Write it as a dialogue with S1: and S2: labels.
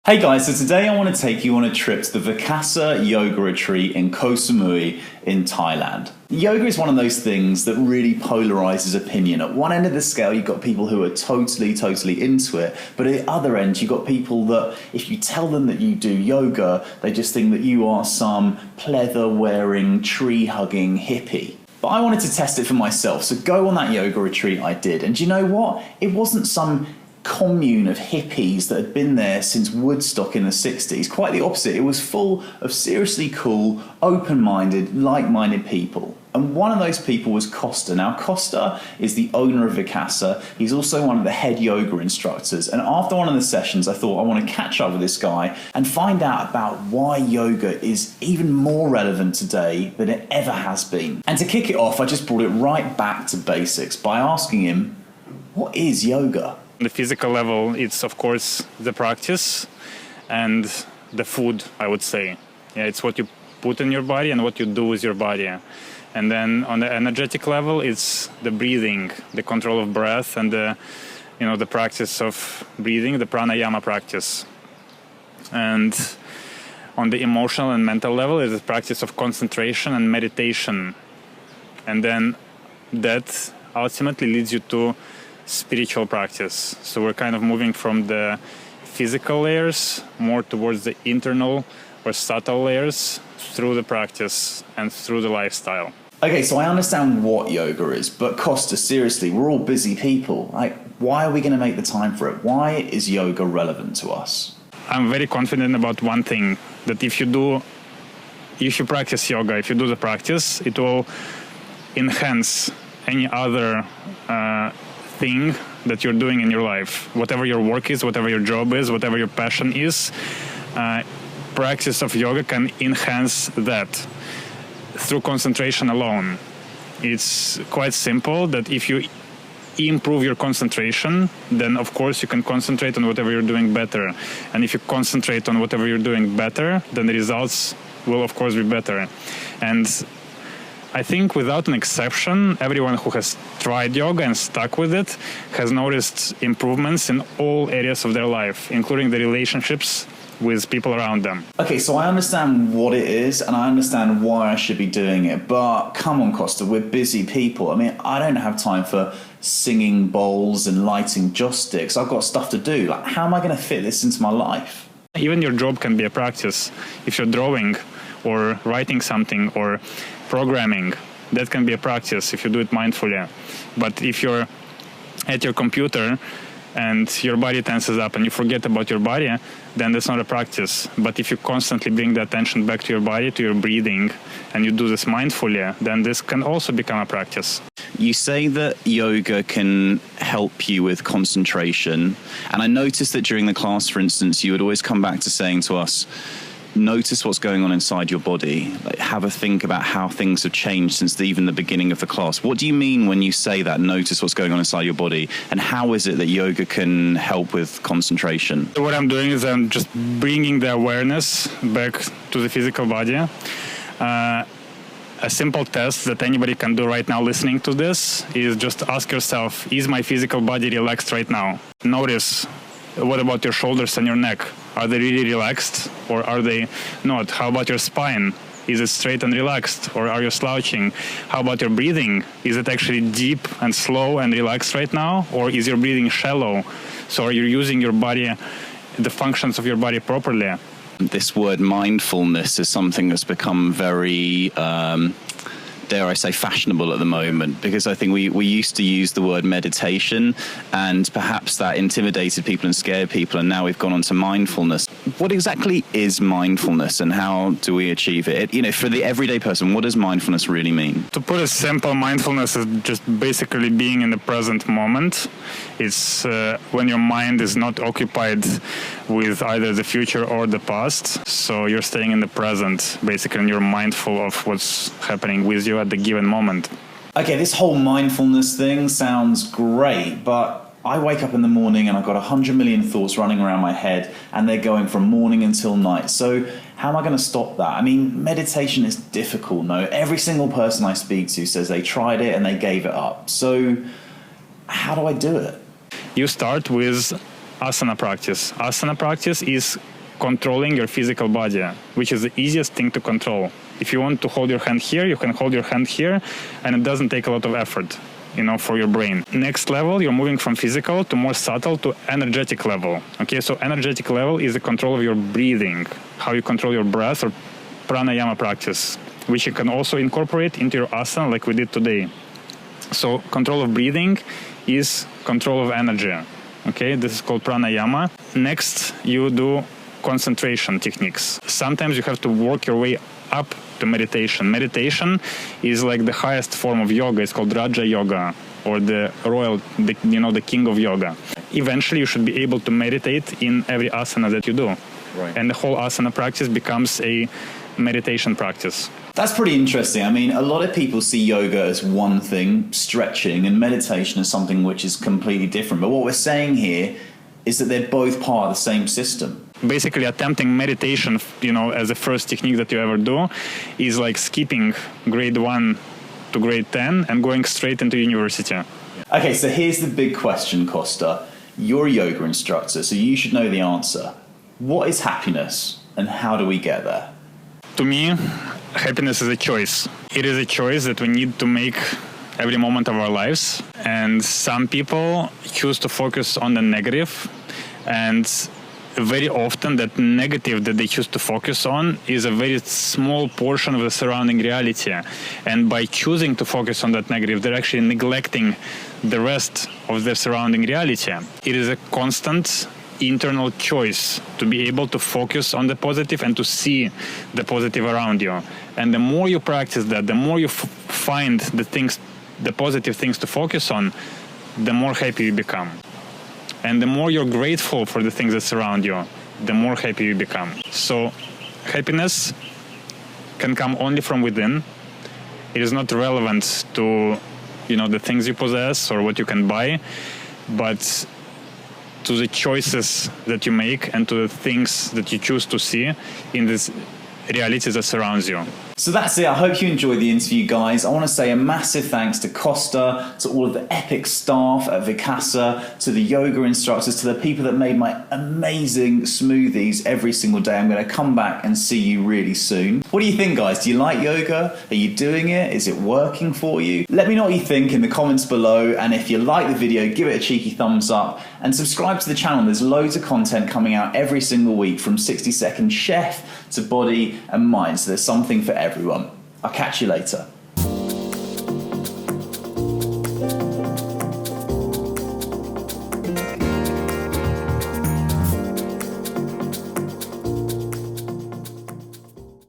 S1: Hey guys, so today I want to take you on a trip to the Vikasa Yoga Retreat in Koh Samui in Thailand. Yoga is one of those things that really polarizes opinion. At one end of the scale, you've got people who are totally into it, but at the other end, you've got people that if you tell them that you do yoga, they just think that you are some pleather-wearing, tree-hugging hippie. But I wanted to test it for myself, so go on that yoga retreat I did. And do you know what? It wasn't some commune of hippies that had been there since Woodstock in the 60s. Quite the opposite. It was full of seriously cool, open-minded, like-minded people. And one of those people was Kosta. Now, Kosta is the owner of Vikasa. He's also one of the head yoga instructors. And after one of the sessions, I thought I want to catch up with this guy and find out about why yoga is even more relevant today than it ever has been. And to kick it off, I just brought it right back to basics by asking him, what is yoga?
S2: On the physical level, it's of course the practice and the food, I would say. Yeah, it's what you put in your body and what you do with your body. And then on the energetic level, it's the breathing, the control of breath, and the practice of breathing, the pranayama practice. And on the emotional and mental level, it's the practice of concentration and meditation. And then that ultimately leads you to spiritual practice. So we're kind of moving from the physical layers more towards the internal or subtle layers through the practice and through the lifestyle.
S1: Okay, so I understand what yoga is, but Kosta, seriously, we're all busy people. Like, why are we going to make the time for it? Why is yoga relevant to us?
S2: I'm very confident about one thing, that if you practice yoga, if you do the practice, it will enhance any other thing that you're doing in your life. Whatever your work is, whatever your job is, whatever your passion is, practice of yoga can enhance that through concentration alone. It's quite simple that if you improve your concentration, then of course you can concentrate on whatever you're doing better. And if you concentrate on whatever you're doing better, then the results will of course be better. And I think without an exception, everyone who has tried yoga and stuck with it has noticed improvements in all areas of their life, including the relationships with people around them.
S1: Okay, so I understand what it is and I understand why I should be doing it, but come on, Kosta, we're busy people. I mean, I don't have time for singing bowls and lighting joss sticks. I've got stuff to do. Like, how am I going to fit this into my life?
S2: Even your job can be a practice. If you're drawing or writing something or programming, that can be a practice if you do it mindfully. But if you're at your computer and your body tenses up and you forget about your body, then that's not a practice. But if you constantly bring the attention back to your body, to your breathing, and you do this mindfully, then this can also become a practice.
S1: You say that yoga can help you with concentration. And I noticed that during the class, for instance, you would always come back to saying to us, notice what's going on inside your body. Like, have a think about how things have changed since even the beginning of the class. What do you mean when you say that, notice what's going on inside your body? And how is it that yoga can help with concentration?
S2: So what I'm doing is I'm just bringing the awareness back to the physical body. A simple test that anybody can do right now listening to this is just ask yourself, is my physical body relaxed right now? Notice, what about your shoulders and your neck? Are they really relaxed or are they not? How about your spine? Is it straight and relaxed or are you slouching? How about your breathing? Is it actually deep and slow and relaxed right now, or is your breathing shallow? So are you using your body, the functions of your body properly?
S1: This word mindfulness is something that's become very dare I say, fashionable at the moment, because I think we used to use the word meditation and perhaps that intimidated people and scared people, and now we've gone on to mindfulness. What exactly is mindfulness and how do we achieve it? For the everyday person, what does mindfulness really mean?
S2: To put it simple, mindfulness is just basically being in the present moment. It's when your mind is not occupied with either the future or the past. So you're staying in the present, basically, and you're mindful of what's happening with you at the given moment.
S1: Okay, this whole mindfulness thing sounds great, but I wake up in the morning and I've got 100 million thoughts running around my head and they're going from morning until night. So how am I going to stop that? I mean, meditation is difficult, no? Every single person I speak to says they tried it and they gave it up. So how do I do it?
S2: You start with asana practice. Asana practice is controlling your physical body, which is the easiest thing to control. If you want to hold your hand here, you can hold your hand here, and it doesn't take a lot of effort, for your brain. Next level, you're moving from physical to more subtle to energetic level. Okay, so energetic level is the control of your breathing, how you control your breath, or pranayama practice, which you can also incorporate into your asana like we did today. So control of breathing is control of energy. Okay, this is called pranayama. Next, you do concentration techniques. Sometimes you have to work your way up to meditation. Meditation is like the highest form of yoga. It's called Rāja yoga, or the king of yoga. Eventually, you should be able to meditate in every asana that you do.
S1: Right.
S2: And the whole asana practice becomes a meditation practice.
S1: That's pretty interesting. I mean, a lot of people see yoga as one thing, stretching, and meditation as something which is completely different. But what we're saying here is that they're both part of the same system.
S2: Basically, attempting meditation, as the first technique that you ever do, is like skipping grade 1 to grade 10 and going straight into university.
S1: Okay, so here's the big question, Kosta. You're a yoga instructor, so you should know the answer. What is happiness, and how do we get there?
S2: To me, happiness is a choice. It is a choice that we need to make every moment of our lives. And some people choose to focus on the negative, and very often that negative that they choose to focus on is a very small portion of the surrounding reality. And by choosing to focus on that negative, they're actually neglecting the rest of the surrounding reality. It is a constant internal choice to be able to focus on the positive and to see the positive around you. And the more you practice that, the more you find the positive things to focus on, the more happy you become. And the more you're grateful for the things that surround you, the more happy you become. So happiness can come only from within. It is not relevant to, the things you possess or what you can buy, but to the choices that you make and to the things that you choose to see in this reality that surrounds you.
S1: So that's it. I hope you enjoyed the interview, guys. I want to say a massive thanks to Kosta, to all of the epic staff at Vikasa, to the yoga instructors, to the people that made my amazing smoothies every single day. I'm going to come back and see you really soon. What do you think, guys? Do you like yoga? Are you doing it? Is it working for you? Let me know what you think in the comments below. And if you like the video, give it a cheeky thumbs up and subscribe to the channel. There's loads of content coming out every single week, from 60-second chef to body and mind. So there's something for everyone. I'll catch you later.